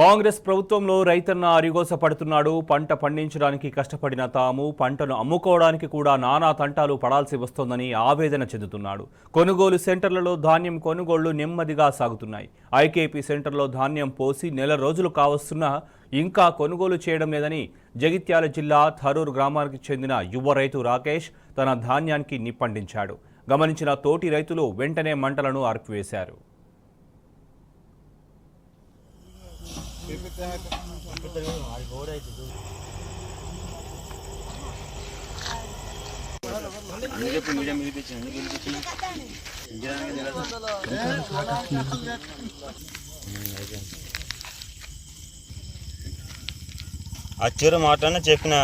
కాంగ్రెస్ ప్రభుత్వంలో రైతన్న అరిగోస పడుతున్నాడు. పంట పండించడానికి కష్టపడిన తాము పంటను అమ్ముకోవడానికి కూడా నానా తంటాలు పడాల్సి వస్తోందని ఆవేదన చెందుతున్నాడు. కొనుగోలు సెంటర్లలో ధాన్యం కొనుగోళ్లు నెమ్మదిగా సాగుతున్నాయి. ఐకేపీ సెంటర్లో ధాన్యం పోసి నెల రోజులు కావస్తున్నా ఇంకా కొనుగోలు చేయడం లేదని జగిత్యాల జిల్లా థరూర్ గ్రామానికి చెందిన యువ రైతు రాకేష్ తన ధాన్యానికి నిప్పండించాడు. గమనించిన తోటి రైతులు వెంటనే మంటలను ఆర్పివేశారు. అచ్చారు మాటనే చెప్పిన